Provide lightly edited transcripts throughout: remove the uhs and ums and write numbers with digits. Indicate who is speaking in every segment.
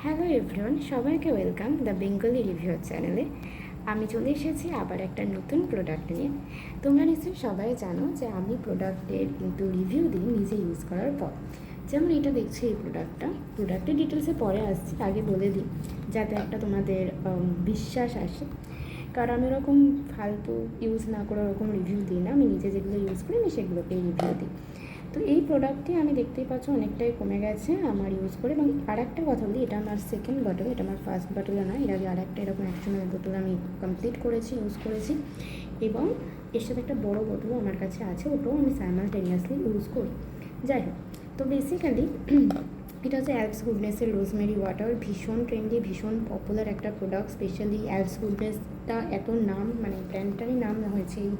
Speaker 1: Hello everyone, সবাইকে welcome the Bengali review চ্যানেলে। আমি চলে এসেছি আবার একটা নতুন প্রোডাক্ট নিয়ে। তোমরা নিশ্চয়ই সবাই জানো যে আমি প্রোডাক্টের কিন্তু রিভিউ দিই নিজে ইউজ করার পর। যেমন এটা দেখছি, এই প্রোডাক্টের ডিটেলসে পরে আসছি, আগে বলে দিই যাতে একটা তোমাদের বিশ্বাস আসে। কারণ আমি ওরকম ফালতু ইউজ না করে ওরকম রিভিউ দিই না, আমি নিজে যেগুলো ইউজ করি আমি সেগুলোকেই রিভিউ দিই। তো এই প্রোডাক্টটি আমি দেখতেই পাচ্ছ অনেকটাই কমে গেছে আমার ইউজ করে। এবং আর একটা কথা বলি, এটা আমার সেকেন্ড বটল, এটা আমার ফার্স্ট বটলে না। এর আগে আরেকটা এরকম 100 ml বোতল আমি কমপ্লিট করেছি, ইউজ করেছি। এবং এর সাথে একটা বড়ো বোতলও আমার কাছে আছে, ওটাও আমি সাইমালটেনিয়াসলি ইউজ করি। যাই হোক, তো বেসিক্যালি এটা হচ্ছে অ্যালপস গুডনেসের রোজমেরি ওয়াটার। ভীষণ ট্রেন্ডি, ভীষণ পপুলার একটা প্রোডাক্ট। স্পেশালি অ্যালপস গুডনেসটা এত নাম, মানে ব্র্যান্ডটারই নাম হয়েছে এই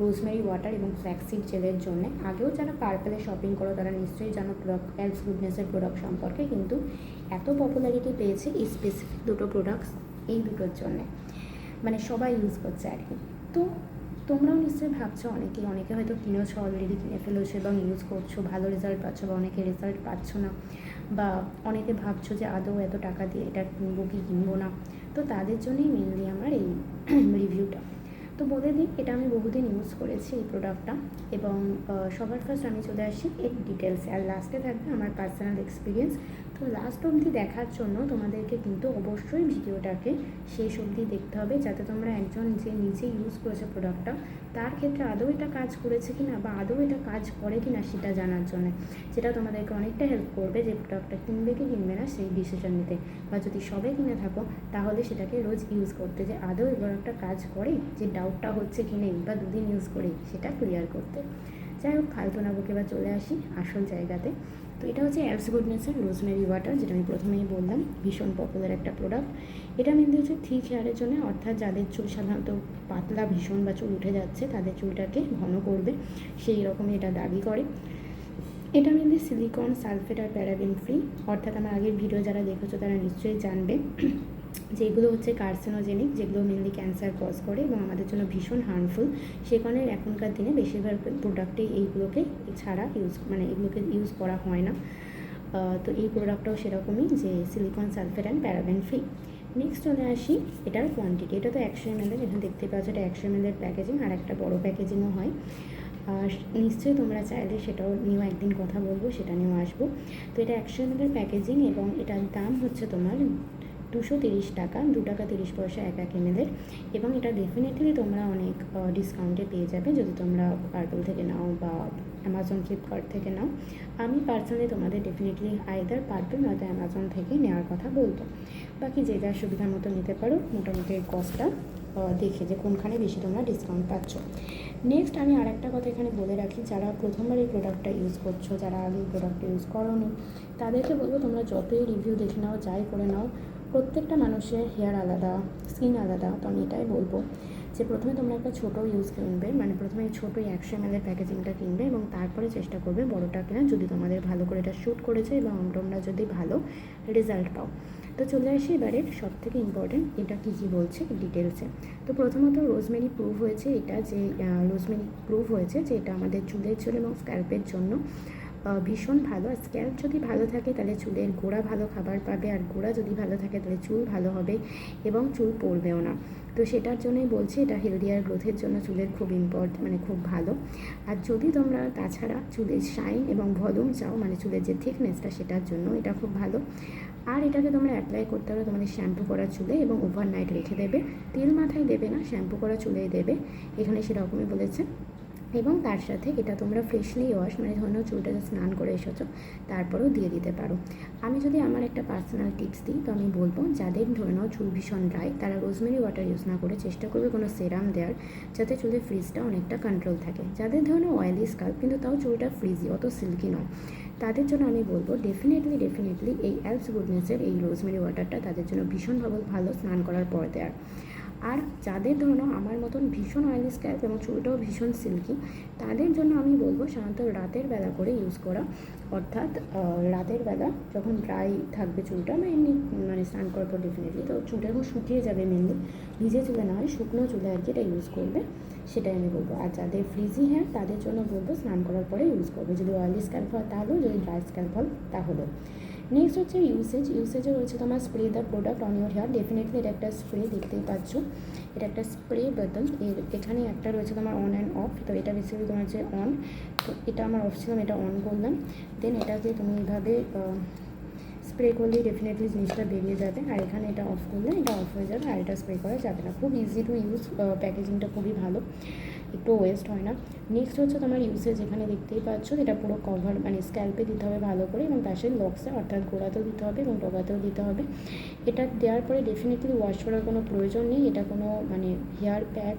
Speaker 1: রোজমেরি ওয়াটার এবং ফ্ল্যাক্সিড জেলের জন্য। আগেও যারা পার্পেলে শপিং করো তারা নিশ্চয়ই জানো অ্যালপস গুডনেসের প্রোডাক্ট সম্পর্কে, কিন্তু এত পপুলারিটি পেয়েছে এই স্পেসিফিক দুটো প্রোডাক্টস এই দুটোর জন্যে, মানে সবাই ইউজ করছে আর কি। তো তোমরাও নিশ্চয়ই ভাবছো, অনেকে হয়তো কিনেছো, অলরেডি কিনে ফেলেছো এবং ইউজ করছো, ভালো রেজাল্ট পাচ্ছ, বা অনেকে রেজাল্ট পাচ্ছ না, বা অনেকে ভাবছো যে আদৌ এত টাকা দিয়ে এটা কিনবো কি কিনবো না। তো তাদের জন্যই মেনলি আমার এই রিভিউটা। তো বলে দিই, এটা আমি বহুদিন ইউজ করেছি এই প্রোডাক্টটা। এবং সবার ফার্স্ট আমি চলে আসি এর ডিটেলসে, আর লাস্টে থাকবে আমার পার্সোনাল এক্সপিরিয়েন্স। তো লাস্ট অবধি দেখার জন্য তোমাদেরকে কিন্তু অবশ্যই ভিডিওটাকে শেষ অবধি দেখতে হবে, যাতে তোমরা একজন যে নিজে ইউজ করেছে প্রোডাক্টটা তার ক্ষেত্রে আদৌ এটা কাজ করেছে কি না, বা আদৌ এটা কাজ করে কি না সেটা জানার জন্য, যেটা তোমাদেরকে অনেকটা হেল্প করবে যে প্রোডাক্টটা কিনবে কি কিনবে না সেই ডিসিশন নিতে। বা যদি সবে কিনে থাকো তাহলে সেটাকে রোজ ইউজ করতে, যে আদৌ এই প্রোডাক্টটা কাজ করে, যে ডাউটটা হচ্ছে কি নেই, বা দুদিন ইউজ করেই সেটা ক্লিয়ার করতে। যাই হোক, ফালতু না বকে বা চলে আসি আসল জায়গাতে। তো এটা হচ্ছে অ্যালপস গুডনেসের রোজমেরি ওয়াটার, যেটা আমি প্রথমেই বললাম ভীষণ পপুলার একটা প্রোডাক্ট। এটা মেনলি হচ্ছে থিক হেয়ারের জন্য, অর্থাৎ যাদের চুল সাধারণত পাতলা ভীষণ বা চুল উঠে যাচ্ছে তাদের চুলটাকে ঘন করবে, সেই রকমই এটা দাবি করে। এটা মেনলি সিলিকন, সালফেট আর প্যারাবেন ফ্রি। অর্থাৎ আমার আগের ভিডিও যারা দেখেছো তারা নিশ্চয়ই জানবে যেগুলো হচ্ছে কার্সিনোজেনিক, যেগুলো মেনলি ক্যান্সার কজ করে এবং আমাদের জন্য ভীষণ হার্মফুল। সে কারণে এখনকার দিনে বেশিরভাগ প্রোডাক্টেই এইগুলোকে ছাড়া এগুলোকে ইউজ করা হয় না। তো এই প্রোডাক্টটাও সেরকমই, যে silicone, sulphate and paraben free. Next চলে আসি এটার কোয়ান্টিটি। এটা তো 100 ml, এখানে দেখতে পাচ্ছ এটা 100 ml প্যাকেজিং, আর একটা বড়ো প্যাকেজিংও হয়। আর নিশ্চয়ই তোমরা চাইলে সেটাও নিয়েও একদিন কথা বলবো, সেটা নিয়েও আসবো। তো এটা 100 ml প্যাকেজিং এবং এটার দাম হচ্ছে তোমার 230 টাকা, 2 টাকা 30 পয়সা 1 ml। এবং এটা ডেফিনেটলি তোমরা অনেক ডিসকাউন্টে পেয়ে যাবে যদি তোমরা পার্পল থেকে নাও বা অ্যামাজন, ফ্লিপকার্ট থেকে নাও। আমি পার্সোনালি তোমাদের ডেফিনেটলি আইদার পার্পল নয়তো অ্যামাজন থেকে নেওয়ার কথা বলবো। বাকি যে যার সুবিধা মতো নিতে পারো, মোটামুটি কস্টটা দেখে যে কোনখানে বেশি তোমরা ডিসকাউন্ট পাচ্ছ। নেক্সট আমি আরেকটা কথা এখানে বলে রাখি, যারা প্রথমবার এই প্রোডাক্টটা ইউজ করছো, যারা আগে এই প্রোডাক্টটা ইউজ করোনি, তাদেরকে বলবো তোমরা যতই রিভিউ দেখে নাও, যাই করে নাও, প্রত্যেকটা মানুষের হেয়ার আলাদা, স্কিন আলাদা। তো আমি এটাই বলবো যে প্রথমে তোমরা একটা ছোটো ইউজ কিনবে, মানে প্রথমে এই ছোটো 100 ml প্যাকেজিংটা কিনবে এবং তারপরে চেষ্টা করবে বড়োটা কেনা, যদি তোমাদের ভালো করে এটা শ্যুট করেছে এবং তোমরা যদি ভালো রেজাল্ট পাও। তো চলে আসি এবারে সব থেকে ইম্পর্টেন্ট, এটা কী কী বলছে ডিটেলসে। তো প্রথমত রোজমেরি প্রুভ হয়েছে, এটা যে রোজমেরি প্রুভ হয়েছে যে এটা আমাদের চুলের জন্য এবং স্ক্যাল্পের জন্য ভীষণ ভালো। আর স্ক্যাল্প যদি ভালো থাকে তাহলে চুলের গোড়া ভালো খাবার পাবে, আর গোড়া যদি ভালো থাকে তাহলে চুল ভালো হবে এবং চুল পড়বেও না। তো সেটার জন্যই বলছি এটা হেলদিয়ার গ্রোথের জন্য চুলের খুব মানে খুব ভালো। আর যদি তোমরা তাছাড়া চুলের শাইন এবং ভলিউম চাও, মানে চুলের যে থিকনেসটা, সেটার জন্য এটা খুব ভালো। আর এটাকে তোমরা অ্যাপ্লাই করতে হবে তোমাদের শ্যাম্পু করা চুলে এবং ওভারনাইট রেখে দেবে। তেল মাথায় দেবে না, শ্যাম্পু করা চুলেই দেবে, এখানে সেরকমই বলেছে। এবং তার সাথে এটা তোমরা ফ্রেশলি ওয়াশ, মানে ধরো চুলটা স্নান করে এসেছো তারপরেও দিয়ে দিতে পারো। আমি যদি আমার একটা পার্সোনাল টিপস দিই, তো আমি বলবো যাদের ধরে নাও চুল ভীষণ ড্রাই, তারা রোজমেরি ওয়াটার ইউজ না করে চেষ্টা করবে কোনো সেরাম দেওয়ার, যাতে চুলের ফ্রিজটা অনেকটা কন্ট্রোল থাকে। যাদের ধরে নাও অয়েলি স্কাল্প কিন্তু তাও চুলটা ফ্রিজি, অত সিল্কি নয়, তাদের জন্য আমি বলবো ডেফিনেটলি এই অ্যালপস গুডনেসের এই রোজমেরি ওয়াটারটা তাদের জন্য ভীষণভাবে ভালো স্নান করার পর দেওয়ার। আর যাদের ধরো আমার মতন ভীষণ অয়েলি স্ক্যাল্প এবং চুলটাও ভীষণ সিল্কি, তাদের জন্য আমি বলবো সাধারণত রাতের বেলা করে ইউজ করা। অর্থাৎ রাতের বেলা যখন ড্রাই থাকবে চুলটা, বা এমনি মানে স্নান করার পর ডেফিনেটলি তো চুলটা যখন শুকিয়ে যাবে, মেনলি ভিজে চুলে না হয় শুকনো চুলে আর কি এটা ইউজ করবে, সেটাই আমি বলবো। আর যাদের ফ্রিজি হেয়ার তাদের জন্য বলবো স্নান করার পরে ইউজ করবে, যদি অয়েলি স্ক্যাল্প হয় তাহলেও, যদি ড্রাই স্ক্যাল্প হয় তাহলেও। নেক্সট হচ্ছে ইউসেজে রয়েছে তোমার spray the product on your hair. Definitely এটা একটা স্প্রে, দেখতেই পাচ্ছ এটা একটা স্প্রে বোতল। এখানে একটা রয়েছে তোমার অন অ্যান্ড অফ, তো এটা বেসিক্যালি তোমার হচ্ছে অন, তো এটা আমার অফ ছিল, এটা অন করলাম। দেন এটাকে তুমি এইভাবে স্প্রে করলে ডেফিনেটলি জিনিসটা বেরিয়ে যাবে, আর এখানে এটা অফ করলে এটা অফ হয়ে যাবে, আর এটা স্প্রে করা যাবে না। খুব ইজি টু ইউজ, প্যাকেজিংটা খুবই ভালো, একটু ওয়েস্ট হয় না। নেক্সট হচ্ছে তোমার ইউসেজ, এখানে দেখতেই পাচ্ছ এটা পুরো কভার, মানে স্ক্যাল্পে দিতে হবে ভালো করে, এবং তার সাথে লক্সে অর্থাৎ গোড়াতেও দিতে হবে এবং ডগাতেও দিতে হবে। এটা দেওয়ার পরে ডেফিনেটলি ওয়াশ করার কোনো প্রয়োজন নেই, এটা কোনো মানে হেয়ার প্যাক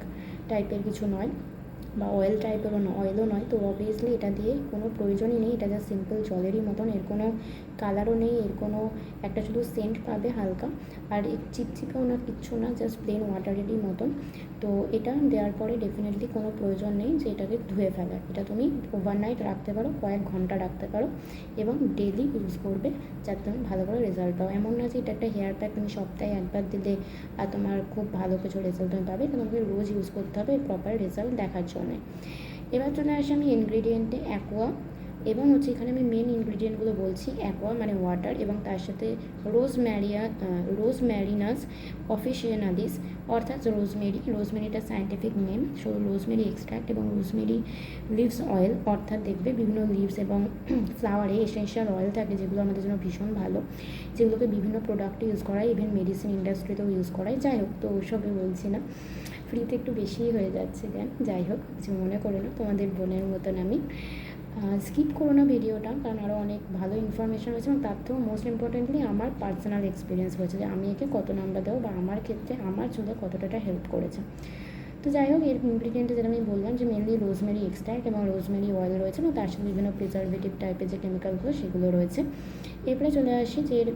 Speaker 1: টাইপের কিছু নয় বা অয়েল টাইপেরও অয়েলও নয়, তো অবভিয়াসলি এটা দিয়ে কোনো প্রয়োজনই নেই, এটা জাস্ট সিম্পল জলেরই মতন, এর কোনো কালারও নেই, এর কোনো একটা শুধু সেন্ট পাবে হালকা, আর চিপচিপেও না, কিচ্ছু না, জাস্ট প্লেন ওয়াটারেরই মতন। তো এটা দেওয়ার পরে ডেফিনেটলি কোনো প্রয়োজন নেই যে এটাকে ধুয়ে ফেলার, এটা তুমি ওভারনাইট রাখতে পারো, কয়েক ঘন্টা রাখতে পারো এবং ডেলি ইউজ করবে যাতে তুমি ভালো করে রেজাল্ট পাও। এমন না যে এটা একটা হেয়ার প্যাক তুমি সপ্তাহে একবার দিলে আর তোমার খুব ভালো কিছু রেজাল্ট তুমি পাবে, এটা তোমাকে রোজ ইউজ করতে হবে প্রপার রেজাল্ট দেখার জন্য। এবার চলে আসি আমি ইনগ্রিডিয়েন্টে অ্যাকোয়া, এবং হচ্ছে এখানে আমি মেন ইনগ্রিডিয়েন্টগুলো বলছি। অ্যাকোয়া মানে ওয়াটার, এবং তার সাথে রোজম্যারিনাস অফিসিয়ানালিস অর্থাৎ রোজমেরিটা scientific name, so rosemary extract এবং রোজমেরি লিভস অয়েল, অর্থাৎ দেখবে বিভিন্ন লিভস এবং ফ্লাওয়ারে এসেনশিয়াল অয়েল থাকে যেগুলো আমাদের জন্য ভীষণ ভালো, যেগুলোকে বিভিন্ন প্রোডাক্টে ইউজ করা হয়, ইভেন মেডিসিন ইন্ডাস্ট্রিতেও ইউজ করায়। যাই হোক, তো ওসবে বলছি না, ফ্রিতে একটু বেশিই হয়ে যাচ্ছে দেন, যাই হোক কিছু মনে করো না, তোমাদের বোনের মতন আমি। স্কিপ করো না ভিডিওটা, কারণ আরও অনেক ভালো ইনফরমেশন রয়েছে, এবং তার থেকেও মোস্ট ইম্পর্টেন্টলি আমার পার্সোনাল এক্সপিরিয়েন্স রয়েছে যে আমি একে কত নাম্বার দেবো বা আমার ক্ষেত্রে আমার চুলে কতটা হেল্প করেছে। তো যাই হোক, এর ইনগ্রিডিয়েন্টে যেটা আমি বললাম যে মেনলি রোজমেরি এক্সট্র্যাক্ট এবং রোজমেরি অয়েল রয়েছে, এবং তার সাথে বিভিন্ন প্রিজারভেটিভ টাইপের যে কেমিক্যালগুলো সেগুলো রয়েছে। এরপরে চলে আসি যে এর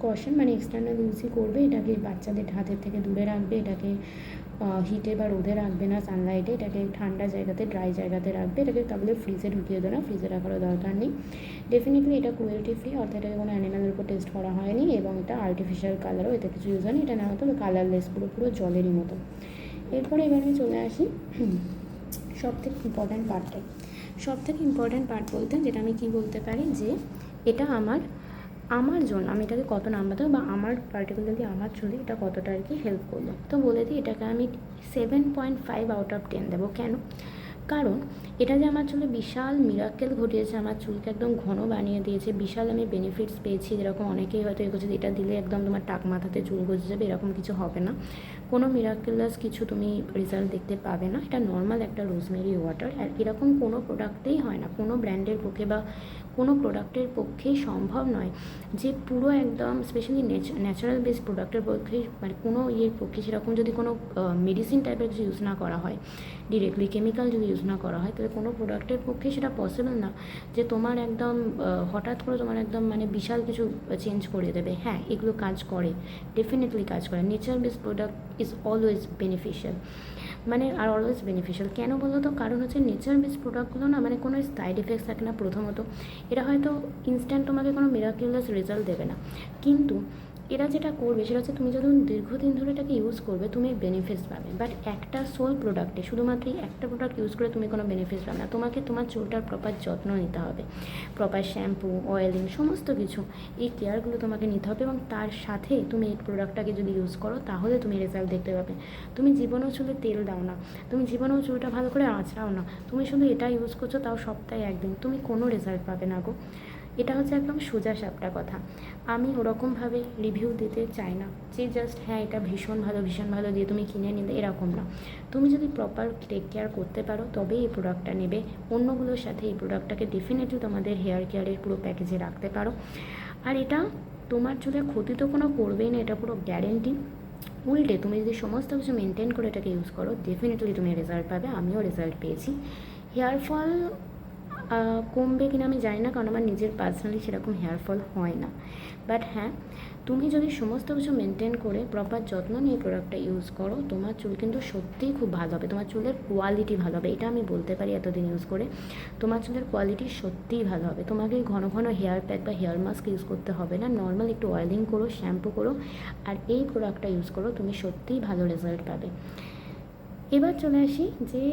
Speaker 1: কশন, মানে এক্সটার্নাল ইউজই করবে, এটাকে বাচ্চাদের হাতের থেকে দূরে রাখবে, এটাকে হিটে বা রোদে রাখবে না, সানলাইটে, এটাকে ঠান্ডা জায়গাতে, ড্রাই জায়গাতে রাখবে, এটাকে তাহলে ফ্রিজে ঢুকিয়ে দেবে না, ফ্রিজে রাখারও দরকার নেই। ডেফিনেটলি এটা ক্রুয়েলটি ফ্রি, অর্থাৎ এটাকে কোনো অ্যানিমালের উপর টেস্ট করা হয়নি, এবং এটা আর্টিফিশিয়াল কালারও এতে কিছু ইউজ হয়নি, এটা না হতো কালারলেস, পুরো জলেরই মতো। এরপরে এবার আমি চলে আসি সবথেকে ইম্পর্ট্যান্ট পার্ট বলতে, যেটা আমি কি বলতে পারি যে এটা আমার জন্য আমি এটাকে কত নাম্বার দেবো, বা আমার পার্টিকুলারলি আমার চুলে এটা কতটা আর কি হেল্প করলো। তো বলে দিই, এটাকে আমি 7.5 আউট অফ 10 দেবো। কেন? কারণ এটা যে আমার চুলে বিশাল মিরাকেল ঘটিয়েছে, আমার চুলকে একদম ঘন বানিয়ে দিয়েছে, বিশাল আমি বেনিফিটস পেয়েছি। যেরকম অনেকেই হয়তো এগোচ্ছে এটা দিলে একদম তোমার টাক মাথাতে চুল গজে যাবে, এরকম কিছু হবে না, কোনো মিরাকেলাস কিছু তুমি রেজাল্ট দেখতে পাবে না। এটা নর্মাল একটা রোজমেরি ওয়াটার, আর এরকম কোনো প্রোডাক্টেই হয় না, কোনো ব্র্যান্ডের পক্ষে বা কোনো প্রোডাক্টের পক্ষেই সম্ভব নয় যে পুরো একদম স্পেশালি ন্যাচারাল বেসড প্রোডাক্টের পক্ষে, মানে কোনো ইয়ের পক্ষে সেরকম যদি কোনো মেডিসিন টাইপের কিছু ইউজ না করা হয়, ডিরেক্টলি কেমিক্যাল যদি ইউজ না করা হয়, তাহলে কোনো প্রোডাক্টের পক্ষে সেটা পসিবল না যে তোমার একদম হঠাৎ করে তোমার একদম মানে বিশাল কিছু চেঞ্জ করে দেবে। হ্যাঁ, এগুলো কাজ করে, ডেফিনেটলি কাজ করে, nature based product is always beneficial, মানে আর অলওয়েজ বেনিফিশিয়াল। কেন বলো তো? কারণ হচ্ছে নেচার বেসড প্রোডাক্টগুলো না, মানে কোনো সাইড এফেক্টস থাকে না প্রথমত, এরা হয়তো ইনস্ট্যান্ট তোমাকে কোনো মিরাকুলাস রেজাল্ট দেবে না, কিন্তু এরা যেটা করবে সেটা হচ্ছে তুমি যখন দীর্ঘদিন ধরে এটাকে ইউজ করবে তুমি বেনিফিটস পাবে। বাট একটা সোল প্রোডাক্টে শুধুমাত্র একটা প্রোডাক্ট ইউজ করে তুমি কোনো বেনিফিটস পাবে না, তোমাকে তোমার চুলটার প্রপার যত্ন নিতে হবে, প্রপার শ্যাম্পু, অয়েলিং, সমস্ত কিছু এই কেয়ারগুলো তোমাকে নিতে হবে, এবং তার সাথে তুমি এই প্রোডাক্টটাকে যদি ইউজ করো তাহলে তুমি রেজাল্ট দেখতে পাবে। তুমি জীবনেও চুলে তেল দাও না, তুমি জীবনেও চুলটা ভালো করে আঁচড়াও না, তুমি শুধু এটা ইউজ করছো, তাও সপ্তাহে একদিন, তুমি কোনো রেজাল্ট পাবে না গো। এটা হচ্ছে একদম সোজা সাপটা কথা। আমি ওরকমভাবে রিভিউ দিতে চাই না যে জাস্ট হ্যাঁ এটা ভীষণ ভালো দিয়ে তুমি কিনে নিলে, এরকম না। তুমি যদি প্রপার টেক কেয়ার করতে পারো তবেই এই প্রোডাক্টটা নেবে। অন্যগুলোর সাথে এই প্রোডাক্টটাকে ডেফিনেটলি তোমাদের হেয়ার কেয়ারের পুরো প্যাকেজে রাখতে পারো। আর এটা তোমার চুলে ক্ষতি তো কোনো করবেই না, এটা পুরো গ্যারেন্টি। উল্টে তুমি যদি সমস্ত কিছু মেনটেন করে এটাকে ইউজ করো, ডেফিনেটলি তুমি রেজাল্ট পাবে। আমিও রেজাল্ট পেয়েছি। হেয়ার ফল কমবে কিনা আমি জানি না, কারণ আমার নিজের পার্সোনালি সেরকম হেয়ার ফল হয় না। বাট হ্যাঁ, তুমি যদি সমস্ত কিছু মেনটেন করে প্রপার যত্ন নিয়ে প্রোডাক্টটা ইউজ করো, তোমার চুল কিন্তু সত্যিই খুব ভালো হবে, তোমার চুলের কোয়ালিটি ভালো হবে, এটা আমি বলতে পারি এতদিন ইউজ করে। তোমার চুলের কোয়ালিটি সত্যিই ভালো হবে। তোমাকে ঘন ঘন হেয়ার প্যাক বা হেয়ার মাস্ক ইউজ করতে হবে না, নর্মাল একটু অয়েলিং করো, শ্যাম্পু করো, আর এই প্রোডাক্টটা ইউজ করো, তুমি সত্যিই ভালো রেজাল্ট পাবে। এবার চলে আসি যে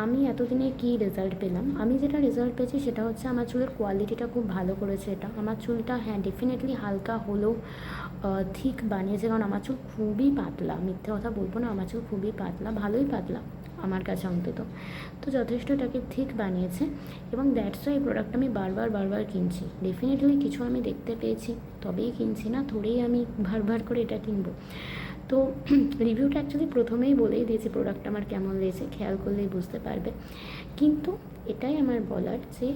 Speaker 1: আমি এতদিনে কী রেজাল্ট পেলাম, আমি যেটা রেজাল্ট পেয়েছি সেটা হচ্ছে আমার চুলের কোয়ালিটিটা খুব ভালো করেছে এটা। আমার চুলটা হ্যাঁ ডেফিনেটলি হালকা হলেও থিক বানিয়েছে, কারণ আমার চুল খুবই পাতলা, মিথ্যে কথা বলবো না, আমার চুল খুবই পাতলা, ভালোই পাতলা আমার কাছে অন্তত। তো যথেষ্ট এটাকে ঠিক বানিয়েছে এবং দ্যাটস ওয়াই এই প্রোডাক্ট আমি বারবার কিনছি। ডেফিনেটলি কিছু আমি দেখতে পেয়েছি তবেই কিনছি, না থোড়েই আমি বারবার করে এটা কিনবো। তো রিভিউটা অ্যাকচুয়ালি প্রথমেই বলেই দিয়েছি প্রোডাক্ট আমার কেমন লেগেছে, খেয়াল করলেই বুঝতে পারবে। কিন্তু এটাই আমার বলার যে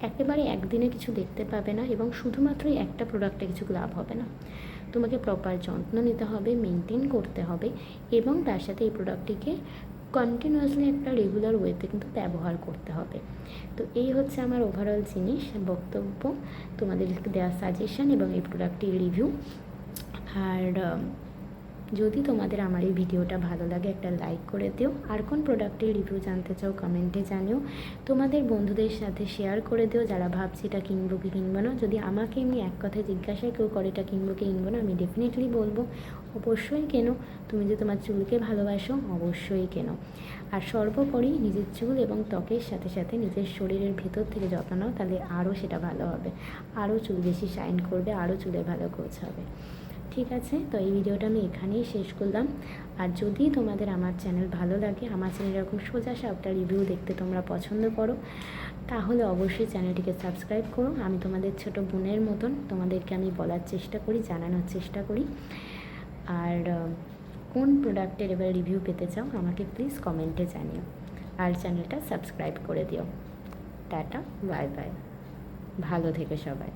Speaker 1: একেবারে একদিনে কিছু দেখতে পাবে না এবং শুধুমাত্রই একটা প্রোডাক্টে কিছু লাভ হবে না। তোমাকে প্রপার যত্ন নিতে হবে, মেনটেন করতে হবে এবং তার সাথে এই প্রোডাক্টটিকে কন্টিনিউয়াসলি একটা রেগুলার ওয়েতে কিন্তু ব্যবহার করতে হবে। তো এই হচ্ছে আমার ওভারঅল জিনিস, বক্তব্য, তোমাদের দেওয়া সাজেশন এবং এই প্রোডাক্টটির রিভিউ। আর যদি তোমাদের আমার এই ভিডিওটা ভালো লাগে একটা লাইক করে দিও। আর কোন প্রোডাক্টের রিভিউ জানতে চাও কমেন্টে জানিও। তোমাদের বন্ধুদের সাথে শেয়ার করে দিও যারা ভাবছি এটা কিনবো কি কিনবো না। যদি আমাকে এমনি এক কথায় জিজ্ঞাসা কেউ করে এটা কিনবো কি কিনবো না, আমি ডেফিনেটলি বলবো অবশ্যই কেনো। তুমি যে তোমার চুলকে ভালোবাসো অবশ্যই কেনো। আর সর্বোপরি নিজের চুল এবং ত্বকের সাথে সাথে নিজের শরীরের ভেতর থেকে যত্ন নাও, তাহলে আরও সেটা ভালো হবে, আরও চুল বেশি শাইন করবে, আরও চুলে ভালো গ্রোথ হবে। ঠিক আছে, তো এই ভিডিওটা আমি এখানেই শেষ করলাম। আর যদি তোমাদের আমার চ্যানেল ভালো লাগে, আমার চ্যানেল এরকম সোজা সাপটা রিভিউ দেখতে তোমরা পছন্দ করো, তাহলে অবশ্যই চ্যানেলটিকে সাবস্ক্রাইব করো। আমি তোমাদের ছোট বোনের মতন তোমাদেরকে আমি বলার চেষ্টা করি, জানানোর চেষ্টা করি। আর কোন প্রোডাক্টের এবার রিভিউ পেতে চাও আমাকে প্লিজ কমেন্টে জানিও। আর চ্যানেলটা সাবস্ক্রাইব করে দিও। টাটা, বাই বাই, ভালো থেকো সবাই।